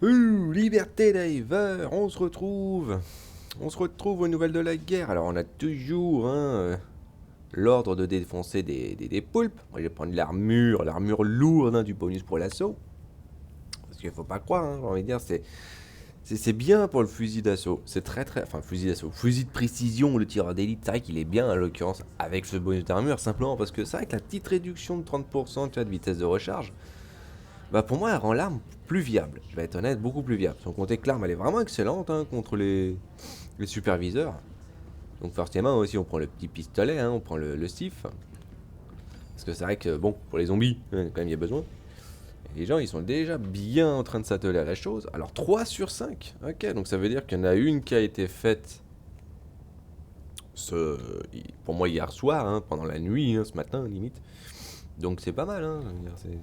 Liberté Diver, on se retrouve. On se retrouve aux nouvelles de la guerre. Alors on a toujours l'ordre de défoncer des poulpes. Moi je vais prendre l'armure lourde du bonus pour l'assaut. Parce qu'il faut pas croire, j'ai envie de dire, c'est bien pour le fusil d'assaut. C'est très. Enfin, fusil d'assaut. Fusil de précision, le tireur d'élite, c'est vrai qu'il est bien en l'occurrence avec ce bonus d'armure. Simplement parce que c'est vrai que la petite réduction de 30% de vitesse de recharge. Bah pour moi, elle rend l'arme plus viable. Je vais être honnête, beaucoup plus viable. Sans compter que l'arme, elle est vraiment excellente contre les superviseurs. Donc forcément aussi, on prend le petit pistolet, on prend le sif. Parce que c'est vrai que, bon, pour les zombies, quand même, il y a besoin. Et les gens, ils sont déjà bien en train de s'atteler à la chose. Alors 3 sur 5. Ok, donc ça veut dire qu'il y en a une qui a été faite, pour moi, hier soir, pendant la nuit, ce matin, limite. Donc c'est pas mal, je veux dire,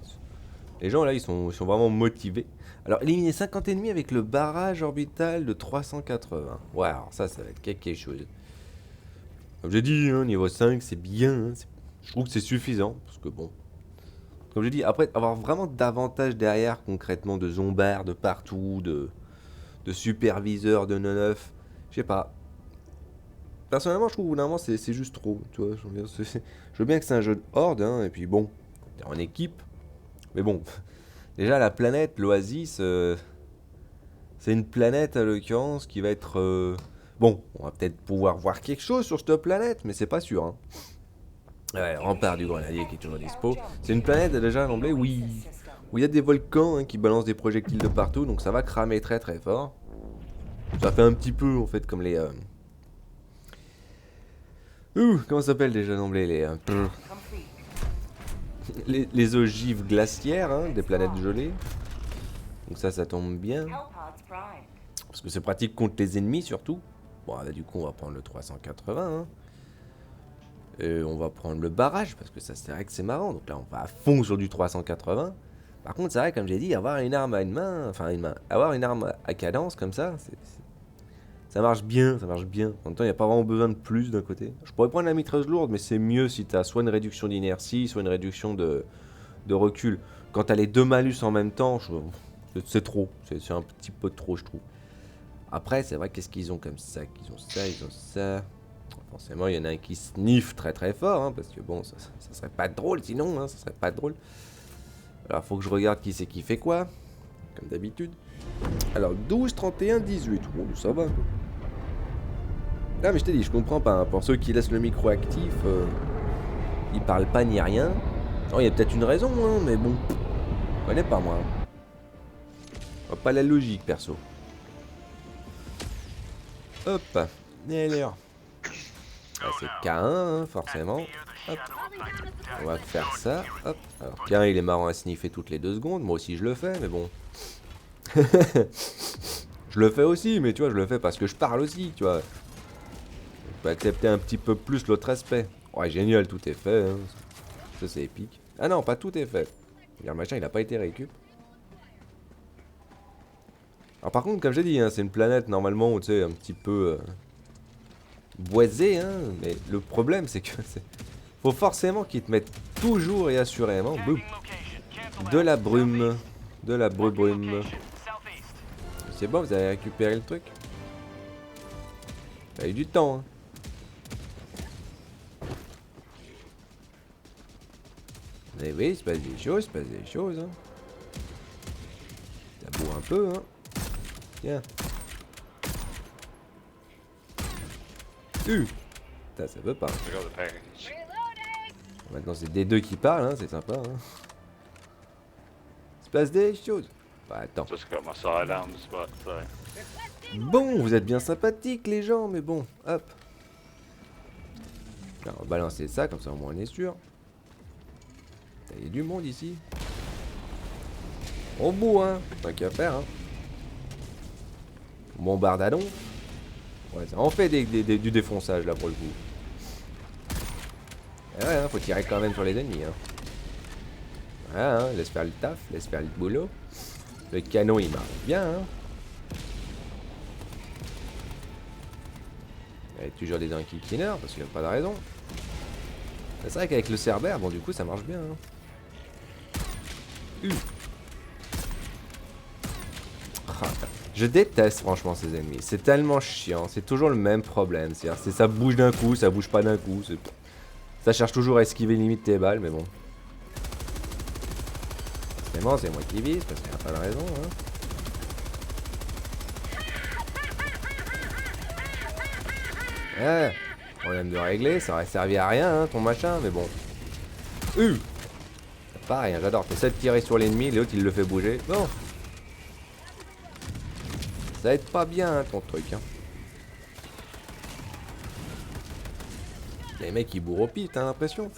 les gens là ils sont vraiment motivés. Alors éliminer 50 ennemis avec le barrage orbital de 380. Ouais, alors ça va être quelque chose. Comme j'ai dit, niveau 5 c'est bien. Je trouve que c'est suffisant. Parce que bon. Comme j'ai dit, après avoir vraiment davantage derrière concrètement de zombards de partout, de superviseurs de 9-9. Je sais pas. Personnellement je trouve au bout d'un moment c'est juste trop. Tu vois, je veux bien que c'est un jeu de horde, et puis bon, t'es en équipe. Mais bon, déjà la planète, l'Oasis, c'est une planète à l'occurrence qui va être... Bon, on va peut-être pouvoir voir quelque chose sur cette planète, mais c'est pas sûr. Ouais, rempart du Grenadier qui est toujours dispo. C'est une planète déjà d'emblée où il y a des volcans qui balancent des projectiles de partout, donc ça va cramer très très fort. Ça fait un petit peu en fait comme les... comment ça s'appelle déjà d'emblée les ogives glaciaires, des planètes gelées. Donc ça tombe bien. Parce que c'est pratique contre les ennemis surtout. Bon, là, du coup, on va prendre le 380. Et on va prendre le barrage, parce que ça, c'est vrai que c'est marrant. Donc là, on va à fond sur du 380. Par contre, c'est vrai, comme j'ai dit, avoir une arme à une main, avoir une arme à cadence comme ça, ça marche bien, ça marche bien. En même temps, il n'y a pas vraiment besoin de plus d'un côté. Je pourrais prendre la mitrailleuse lourde, mais c'est mieux si tu as soit une réduction d'inertie, soit une réduction de recul. Quand tu as les deux malus en même temps, c'est trop. C'est un petit peu trop, je trouve. Après, c'est vrai, qu'est-ce qu'ils ont comme ça? Ils ont ça. Forcément, il y en a un qui sniffe très très fort, parce que bon, ça serait pas drôle sinon, ça serait pas drôle. Alors, faut que je regarde qui c'est qui fait quoi, comme d'habitude. Alors, 12, 31, 18. Bon, ça va, quoi. Ah, mais je t'ai dit, je comprends pas, pour ceux qui laissent le micro actif, ils parlent pas ni rien. Non, il y a peut-être une raison, mais bon, je connais pas moi. Pas la logique, perso. Hop, et alors c'est K1, forcément. Hop. On va faire ça. Hop. Alors, K1, il est marrant à sniffer toutes les 2 secondes. Moi aussi, je le fais, mais bon. Je le fais aussi, mais tu vois, je le fais parce que je parle aussi, tu vois. Je peux accepter un petit peu plus l'autre aspect. Ouais, génial, tout est fait. Ça, c'est épique. Ah non, pas tout est fait. Regarde, le machin, il a pas été récup. Alors, par contre, comme j'ai dit, c'est une planète normalement, tu sais, un petit peu boisée, mais le problème, c'est que faut forcément qu'ils te mettent toujours et assurément de la brume. De la brume. C'est bon, vous avez récupéré le truc. Ça a eu du temps, Mais oui, il se passe des choses, Ça boue un peu, Tiens. Putain, ça veut pas. Maintenant, c'est des deux qui parlent, c'est sympa, Il se passe des choses. Bah, attends. Bon, vous êtes bien sympathiques, les gens, mais bon, hop. Alors, on va balancer ça, comme ça, au moins, on est sûr. Il y a du monde ici. Au bout, pas qu'à faire, Bombardadon. Ouais, ça en fait du défonçage, là, pour le coup. Et ouais, faut tirer quand même sur les ennemis, Voilà, laisse faire le taf, laisse faire le boulot. Le canon, il marche bien, Il y a toujours des enquiquineurs, parce qu'il n'y a pas de raison. C'est vrai qu'avec le Cerbère, bon, du coup, ça marche bien, Je déteste franchement ces ennemis. C'est tellement chiant. C'est toujours le même problème. C'est ça bouge d'un coup, ça bouge pas d'un coup. Ça cherche toujours à esquiver limite tes balles, mais bon. Forcément, c'est moi qui vise parce qu'il n'y a pas de raison. Hein. Ouais, problème de régler, ça aurait servi à rien, hein, ton machin, mais bon. Pas rien, j'adore. T'essaies de tirer sur l'ennemi, l'autre il le fait bouger. Bon. Ça aide pas bien, hein, ton truc. Hein. Les mecs ils bourrent au pif, t'as l'impression.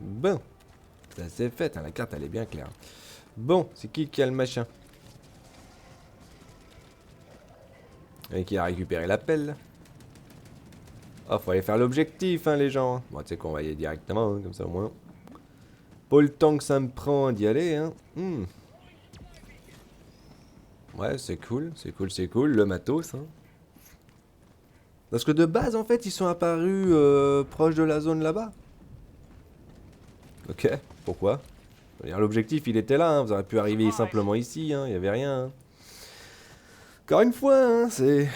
Bon. Ça c'est fait, hein, la carte elle est bien claire. Bon, c'est qui a le machin? Et qui a récupéré l'appel. Oh, faut aller faire l'objectif, hein, les gens. Bon, tu sais qu'on va y aller directement, hein, comme ça au moins. Pas le temps que ça me prend d'y aller, hein. Ouais, c'est cool, c'est cool, le matos, hein. Parce que de base, en fait, ils sont apparus proches de la zone là-bas. Ok, pourquoi? L'objectif, il était là, hein. Vous auriez pu arriver simplement ici, hein. Il y avait rien. Hein. Encore une fois, hein, c'est...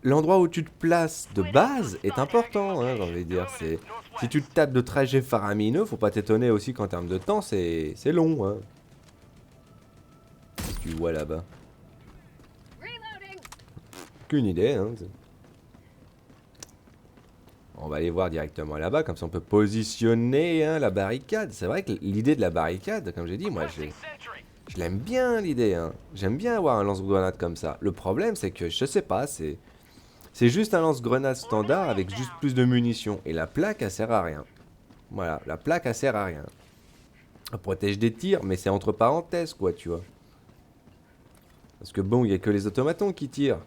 L'endroit où tu te places de base est important, hein, j'ai envie de dire. Si tu te tapes de trajets faramineux, faut pas t'étonner aussi qu'en termes de temps, c'est long. Hein. Qu'est-ce que tu vois là-bas? Aucune idée. Hein. On va aller voir directement là-bas, comme ça on peut positionner hein, la barricade. C'est vrai que l'idée de la barricade, comme j'ai dit, moi je l'aime bien l'idée. Hein. J'aime bien avoir un lance-grenade comme ça. Le problème, c'est que je sais pas, c'est juste un lance-grenade standard avec juste plus de munitions. Et la plaque, elle sert à rien. Voilà, la plaque, elle sert à rien. Elle protège des tirs, mais c'est entre parenthèses, quoi, tu vois. Parce que bon, il n'y a que les automatons qui tirent.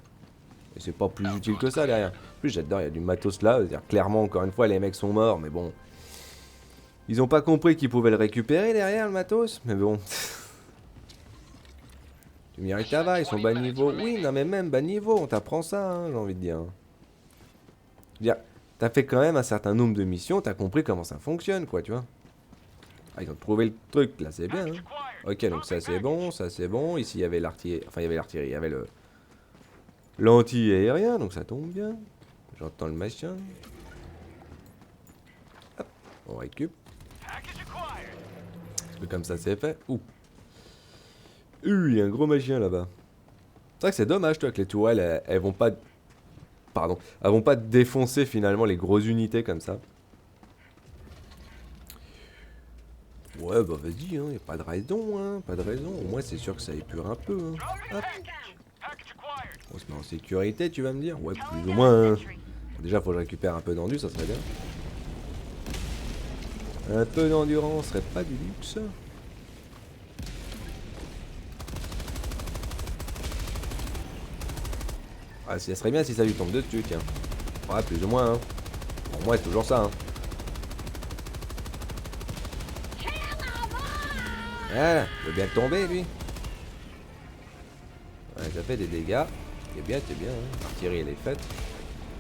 Et c'est pas plus utile que ça derrière. En plus, j'adore, il y a du matos là. C'est-à-dire, clairement, encore une fois, les mecs sont morts, mais bon. Ils ont pas compris qu'ils pouvaient le récupérer derrière, le matos. Mais bon. Tu mérites ta va, ils sont bas niveau. Oui, non mais même bas niveau, on t'apprend ça, hein, j'ai envie de dire. Je veux dire, t'as fait quand même un certain nombre de missions, t'as compris comment ça fonctionne, quoi, tu vois. Ah, ils ont trouvé le truc, là, c'est bien. Hein. Ok, donc ça c'est bon, ça c'est bon. Ici, il y avait l'artillerie, enfin, il y avait l'artillerie, il y avait le... l'anti-aérien, donc ça tombe bien. J'entends le machin. Hop, on récup. Comme ça c'est fait. Ouh. Il y a un gros machin là-bas. C'est vrai que c'est dommage, toi, que les tourelles, elles vont pas... Pardon. Elles vont pas défoncer, finalement, les grosses unités comme ça. Ouais, bah vas-y, hein. Y a pas de raison, hein. Pas de raison. Au moins, c'est sûr que ça épure un peu, hein. Hop. On se met en sécurité, tu vas me dire? Ouais, plus ou moins, hein. Déjà, faut que je récupère un peu d'endu, ça serait bien. Un peu d'endurance serait pas du luxe. Ah, ça serait bien si ça lui tombe dessus, tiens. Ouais, plus ou moins, hein. Pour moi, c'est toujours ça, hein. Voilà, il veut bien tomber, lui. Ouais, ça fait des dégâts. C'est bien, hein. L'artillerie, elle est faite.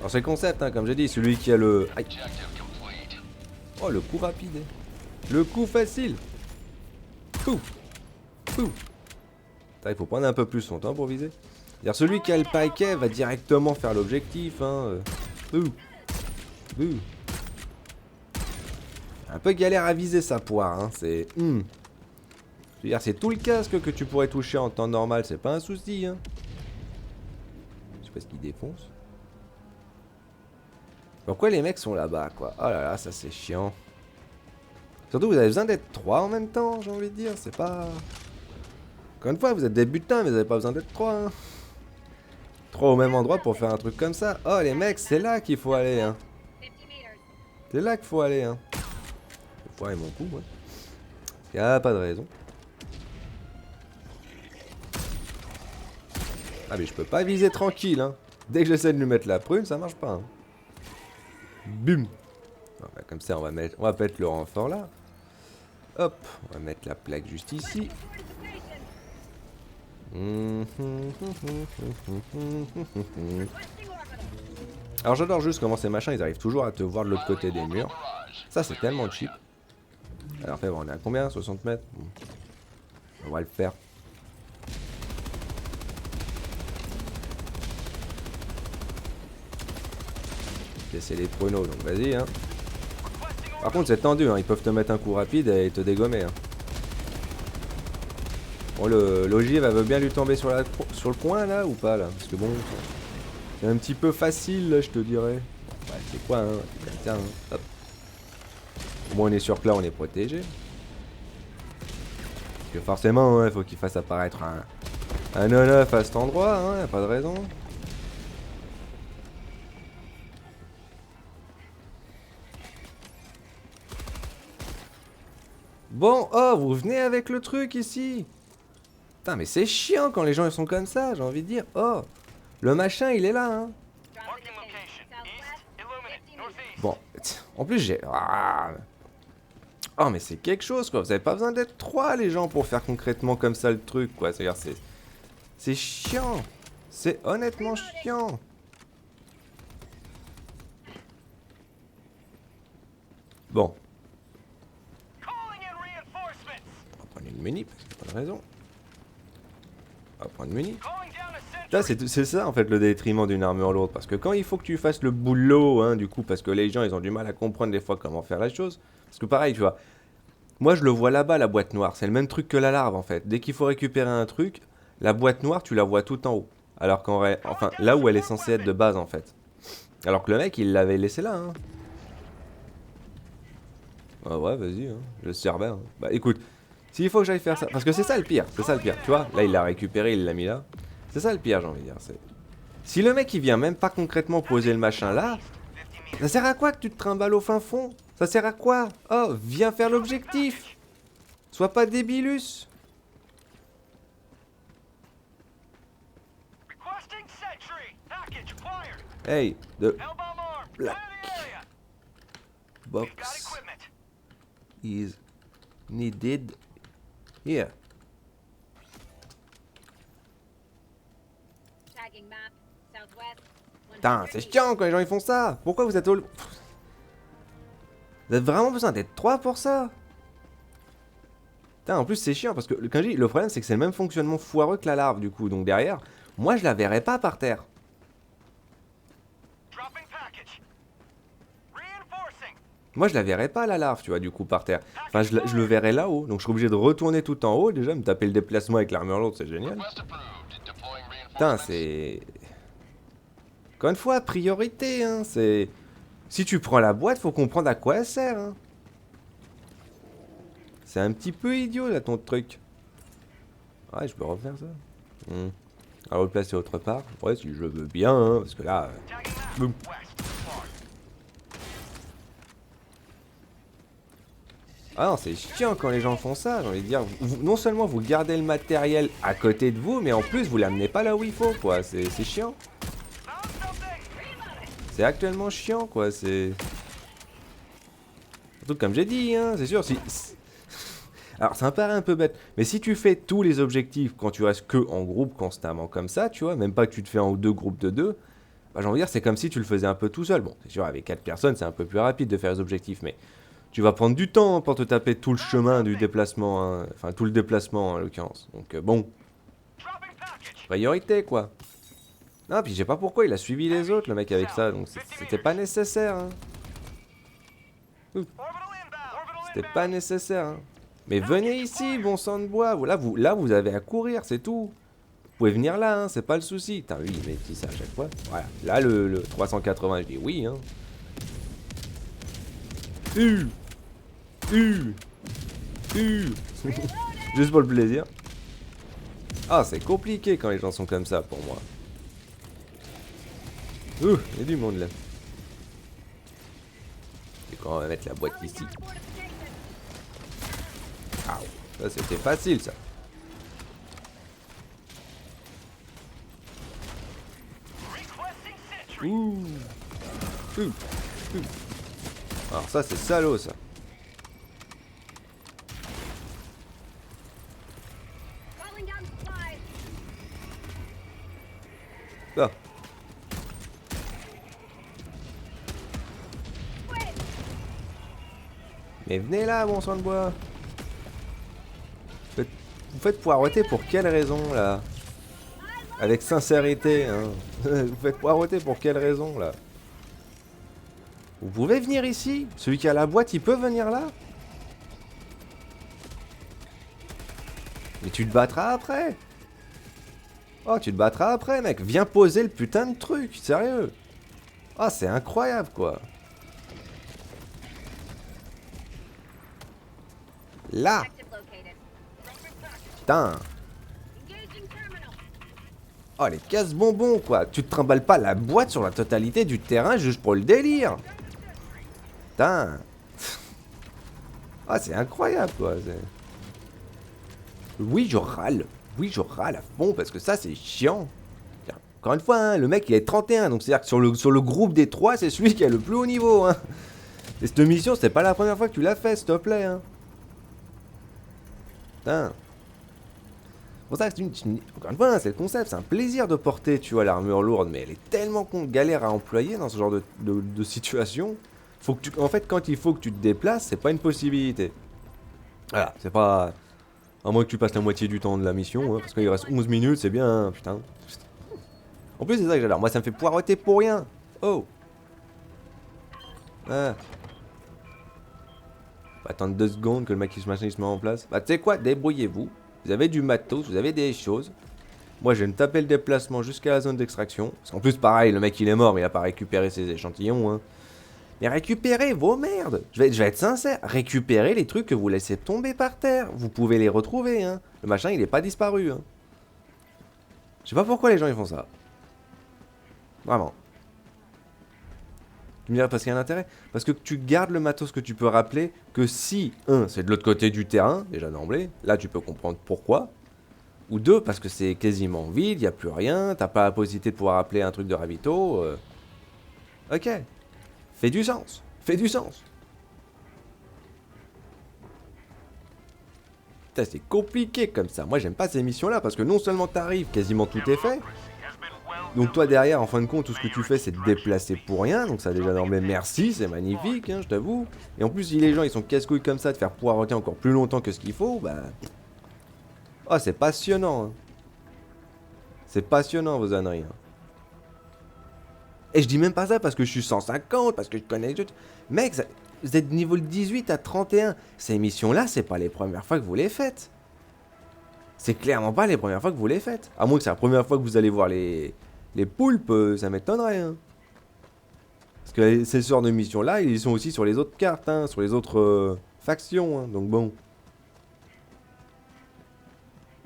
Alors, c'est le concept, hein, comme j'ai dit, celui qui a le... Aïe. Oh, le coup rapide. Le coup facile. Pouf. Pouf. Il faut prendre un peu plus son temps pour viser. C'est-à-dire celui qui a le paquet va directement faire l'objectif. Hein. Un peu galère à viser sa poire. Hein. C'est... Je veux dire, c'est tout le casque que tu pourrais toucher en temps normal. C'est pas un souci. Hein. Je sais pas ce qu'il défonce. Pourquoi les mecs sont là-bas, quoi? Oh là là, ça c'est chiant. Surtout, vous avez besoin d'être 3 en même temps, j'ai envie de dire. C'est pas... Encore une fois, vous êtes des butins, mais vous avez pas besoin d'être 3. Hein. 3 au même endroit pour faire un truc comme ça. Oh, les mecs, c'est là qu'il faut aller, hein. C'est là qu'il faut aller, hein. Je vais foirer mon coup, moi. Y a pas de raison. Ah, mais je peux pas viser tranquille, hein. Dès que j'essaie de lui mettre la prune, ça marche pas, hein. Bum. Bon, bah, comme ça, on va mettre le renfort là. Hop, on va mettre la plaque juste ici. Alors j'adore juste comment ces machins ils arrivent toujours à te voir de l'autre côté des murs. Ça c'est tellement cheap. Alors fait bon, on est à combien? 60 mètres bon. On va le faire. C'est les pruneaux, donc vas-y, hein. Par contre, c'est tendu, hein. Ils peuvent te mettre un coup rapide et te dégommer, hein. Bon, l'ogive, elle veut bien lui tomber sur le coin, là, ou pas, là? Parce que bon, c'est un petit peu facile, là, je te dirais. Bon, ouais, c'est quoi, hein? Tiens, hein. Hop. Au moins, on est sûr que là, on est protégé. Parce que forcément, il faut qu'il fasse apparaître un 9 à cet endroit, hein. Y a pas de raison. Bon, oh, vous venez avec le truc ici. Putain, mais c'est chiant quand les gens ils sont comme ça, j'ai envie de dire. Oh, le machin il est là, hein. Bon, en plus j'ai... Ah. Oh, mais c'est quelque chose, quoi. Vous avez pas besoin d'être 3 les gens pour faire concrètement comme ça le truc, quoi. C'est-à-dire, c'est chiant. C'est honnêtement chiant. Bon. On va prendre une mini, parce qu'il n'y a pas de raison. On va prendre une mini. Là, c'est ça, en fait, le détriment d'une armure lourde. Parce que quand il faut que tu fasses le boulot, hein, du coup, parce que les gens, ils ont du mal à comprendre des fois comment faire la chose. Parce que pareil, tu vois, moi, je le vois là-bas, la boîte noire. C'est le même truc que la larve, en fait. Dès qu'il faut récupérer un truc, la boîte noire, tu la vois tout en haut. Alors qu'en vrai, enfin, là où elle est censée être de base, en fait. Alors que le mec, il l'avait laissé là, hein. Ah ouais, vas-y, hein. Je servais, hein. Bah, écoute, s'il faut que j'aille faire ça... Parce que c'est ça le pire, c'est ça le pire. Tu vois, là, il l'a récupéré, il l'a mis là. C'est ça le pire, j'ai envie de dire. Si le mec, il vient même pas concrètement poser le machin là, ça sert à quoi que tu te trimbales au fin fond? Ça sert à quoi? Oh, viens faire l'objectif. Sois pas débilus. Hey, the black box is needed here. Putain, c'est chiant quand les gens ils font ça. Pourquoi vous êtes au... Vous avez vraiment besoin d'être 3 pour ça? Putain, en plus c'est chiant parce que le problème c'est que c'est le même fonctionnement foireux que la larve du coup. Donc derrière, moi je la verrai pas par terre. Moi je la verrai pas la larve, tu vois, du coup par terre. Enfin je le verrai là-haut. Donc je suis obligé de retourner tout en haut déjà, me taper le déplacement avec l'armure lourde, c'est génial. Putain, c'est... Encore une fois, priorité, hein, c'est... Si tu prends la boîte, faut comprendre à quoi elle sert, hein. C'est un petit peu idiot, là, ton truc. Ouais, je peux refaire ça. À replacer autre part. Ouais, si je veux bien, hein, parce que là... Boum. Ah non, c'est chiant quand les gens font ça, j'ai envie de dire. Non seulement vous gardez le matériel à côté de vous, mais en plus, vous l'amenez pas là où il faut, quoi. C'est chiant. C'est actuellement chiant, quoi, c'est... Surtout comme j'ai dit, hein, c'est sûr, si... Alors, ça me paraît un peu bête, mais si tu fais tous les objectifs quand tu restes que en groupe constamment comme ça, tu vois, même pas que tu te fais en 2 groupes de 2, bah, j'ai envie de dire, c'est comme si tu le faisais un peu tout seul. Bon, c'est sûr, avec 4 personnes, c'est un peu plus rapide de faire les objectifs, mais tu vas prendre du temps pour te taper tout le chemin du déplacement, hein, enfin, tout le déplacement, en l'occurrence. Donc, bon, priorité, quoi. Non, puis je sais pas pourquoi il a suivi les autres, le mec, avec ça, donc c'était pas nécessaire, hein. C'était pas nécessaire, hein. Mais venez ici, bon sang de bois. Là, vous avez à courir, c'est tout. Vous pouvez venir là, hein, c'est pas le souci. Putain, oui, mais dis ça à chaque fois. Voilà, là, le 380, je dis oui, hein. Juste pour le plaisir. Ah, c'est compliqué quand les gens sont comme ça, pour moi. Il y a du monde, là. Et quand on va mettre la boîte ici. Ah, ça c'était facile ça. Alors ça c'est salaud ça. Là. Mais venez là, bon sang de bois. vous faites poireauter pour quelle raison, là? Avec sincérité, hein. Vous faites poireauter pour quelle raison, là? Vous pouvez venir ici? Celui qui a la boîte, il peut venir là? Mais tu te battras après. Oh, tu te battras après, mec. Viens poser le putain de truc, sérieux. Ah, c'est incroyable, quoi. Là. Putain. Oh, les casse-bonbons, quoi. Tu te trimbales pas la boîte sur la totalité du terrain juste pour le délire. Putain. Ah, c'est incroyable, quoi. Oui, je râle. Oui, je râle à fond parce que ça, c'est chiant. Encore une fois, hein, le mec, il est 31. Donc, c'est-à-dire que sur le groupe des 3, c'est celui qui a le plus haut niveau. Hein. Et cette mission, c'est pas la première fois que tu l'as fait, s'il te plaît. Hein. Putain. Pour ça, encore une fois, hein, c'est le concept. C'est un plaisir de porter, tu vois, l'armure lourde. Mais elle est tellement galère à employer dans ce genre de situation. Faut que en fait, quand il faut que tu te déplaces, c'est pas une possibilité. Voilà, c'est pas... À moins que tu passes la moitié du temps de la mission, hein, parce qu'il reste 11 minutes, c'est bien, hein, putain. En plus, c'est ça que j'adore. Moi, ça me fait poireauter pour rien. Oh. Ah. Bah, attendre 2 secondes que le mec machin il se met en place. Bah, tu sais quoi, débrouillez-vous. Vous avez du matos, vous avez des choses. Moi, je vais me taper le déplacement jusqu'à la zone d'extraction. Parce qu'en plus, pareil, le mec il est mort, mais il a pas récupéré ses échantillons. Hein. Mais récupérez vos merdes. Je vais être sincère. Récupérez les trucs que vous laissez tomber par terre. Vous pouvez les retrouver. Hein. Le machin, il est pas disparu. Hein. Je sais pas pourquoi les gens ils font ça. Vraiment. Tu me dirais parce qu'il y a un intérêt. Parce que tu gardes le matos que tu peux rappeler que si, c'est de l'autre côté du terrain, déjà d'emblée, là tu peux comprendre pourquoi. Ou 2, parce que c'est quasiment vide, il n'y a plus rien, t'as pas la possibilité de pouvoir appeler un truc de ravito. Ok. Fait du sens. Fait du sens. Putain, c'est compliqué comme ça. Moi, j'aime pas ces missions-là, parce que non seulement t'arrives, quasiment tout est fait. Donc toi derrière, en fin de compte, tout ce que tu fais, c'est te déplacer pour rien. Donc ça déjà d'emblée, merci, c'est magnifique, hein, je t'avoue. Et en plus, si les gens ils sont casse-couilles comme ça, de faire poireauter encore plus longtemps que ce qu'il faut, bah... Oh, c'est passionnant. Hein. C'est passionnant, vos âneries. Hein. Et je dis même pas ça parce que je suis 150, parce que je connais les jeux. Mec, ça... vous êtes niveau 18 à 31. Ces missions-là, c'est pas les premières fois que vous les faites. C'est clairement pas les premières fois que vous les faites. À moins que c'est la première fois que vous allez voir les poulpes, ça m'étonnerait. Hein. Parce que ces sortes de missions-là, ils sont aussi sur les autres cartes, hein, sur les autres factions. Hein, donc bon.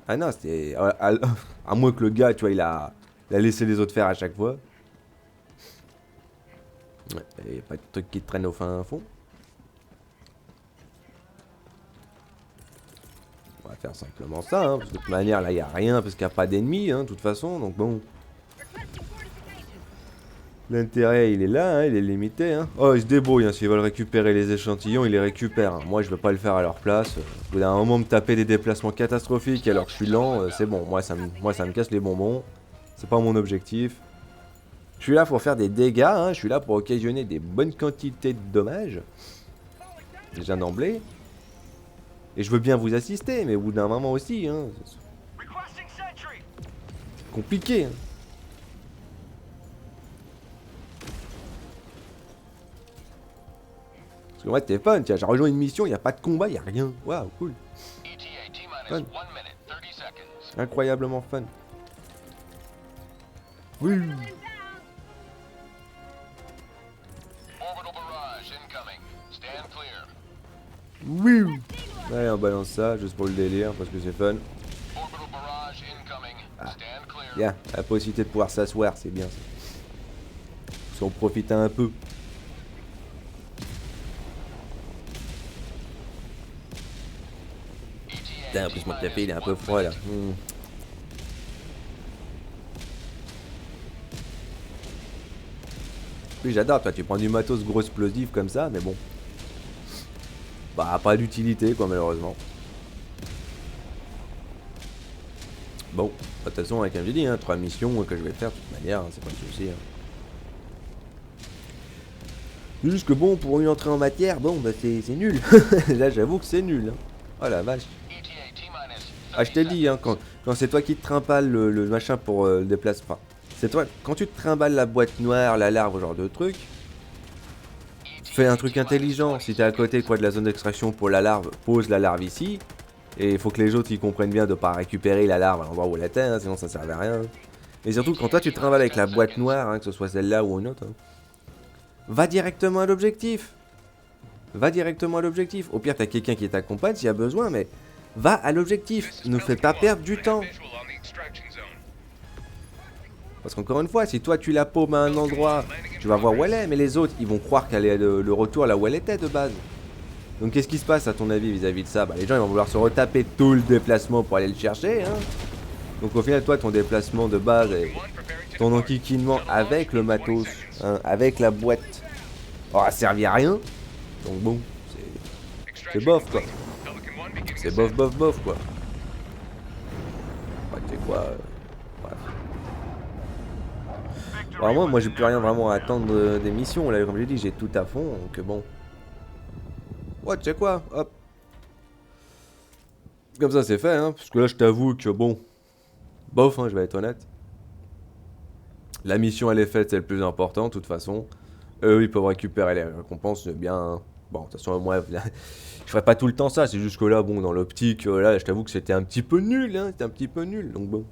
Ah non, c'était... À moins que le gars, tu vois, il a laissé les autres faire à chaque fois. Ouais, il n'y a pas de truc qui te traîne au fin fond. On va faire simplement ça, hein, parce que de toute manière, là, il n'y a rien, parce qu'il n'y a pas d'ennemis, hein, de toute façon, donc bon. L'intérêt, il est là, hein, il est limité. Hein. Oh, ils se débrouillent, hein, s'ils veulent récupérer les échantillons, ils les récupèrent. Hein. Moi, je ne veux pas le faire à leur place. Au bout d'un moment, me taper des déplacements catastrophiques alors que je suis lent, c'est bon. Moi, ça me casse les bonbons. C'est pas mon objectif. Je suis là pour faire des dégâts, hein, je suis là pour occasionner des bonnes quantités de dommages. Déjà d'emblée. Et je veux bien vous assister, mais au bout d'un moment aussi, hein. C'est compliqué, hein. Parce que ouais, t'es fun, tiens, j'ai rejoint une mission, il n'y a pas de combat, il n'y a rien. Waouh, cool. Fun. Incroyablement fun. Oui. Oui. Allez, on balance ça, juste pour le délire, parce que c'est fun. Ah, bien, la possibilité de pouvoir s'asseoir, c'est bien ça. Parce qu'on profite un peu. Putain, en plus mon café il est un peu froid là. Oui, j'adore, toi tu prends du matos gros explosif comme ça, mais bon. Bah, pas d'utilité quoi, malheureusement. Bon, de toute façon, comme j'ai dit, hein, 3 missions que je vais faire de toute manière, hein, c'est pas le souci. Hein. C'est juste que bon, pour une entrée en matière, bon, bah c'est nul. Là, j'avoue que c'est nul. Hein. Oh la vache. Ah, je t'ai dit, hein, quand c'est toi qui te trimbales le machin pour le déplacement. C'est toi, quand tu te trimbales la boîte noire, la larve, genre de truc, fais un truc intelligent. Si t'es à côté quoi de la zone d'extraction pour la larve, pose la larve ici. Et il faut que les autres ils comprennent bien de pas récupérer la larve à l'endroit où elle était, hein, sinon ça servait à rien. Et surtout, quand toi tu te trimbales avec la boîte noire, hein, que ce soit celle-là ou une autre, hein, va directement à l'objectif. Va directement à l'objectif. Au pire, t'as quelqu'un qui t'accompagne s'il y a besoin, mais va à l'objectif. Ne fais pas perdre du temps. Parce qu'encore une fois, si toi tu la paumes à un endroit, tu vas voir où elle est, mais les autres, ils vont croire qu'elle est le retour là où elle était de base. Donc qu'est-ce qui se passe à ton avis vis-à-vis de ça? Bah, les gens ils vont vouloir se retaper tout le déplacement pour aller le chercher, hein. Donc au final, toi, ton déplacement de base et ton enquiquinement avec le matos, hein, avec la boîte, aura servi à rien. Donc bon, c'est bof quoi. C'est bof bof bof quoi. Ouais, tu sais quoi, bref. Alors moi j'ai plus rien vraiment à attendre des missions là, comme j'ai dit, j'ai tout à fond, donc bon. Ouais, tu sais quoi, hop. Comme ça c'est fait, hein, parce que là je t'avoue que bon, bof, hein, je vais être honnête. La mission elle est faite, c'est le plus important, de toute façon. Eux ils peuvent récupérer les récompenses, c'est bien. Hein. Bon, de toute façon, moi, je ferai pas tout le temps ça, c'est juste que là, bon, dans l'optique, là, je t'avoue que c'était un petit peu nul, hein, c'était un petit peu nul, donc bon.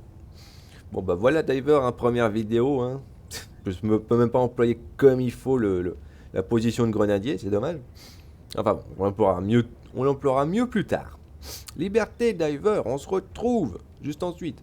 Bon, bah voilà, Diver, hein, première vidéo, hein. Je me peux même pas employer comme il faut la position de grenadier, c'est dommage. Enfin bon, on l'emploiera mieux plus tard. Liberté, Diver, on se retrouve juste ensuite.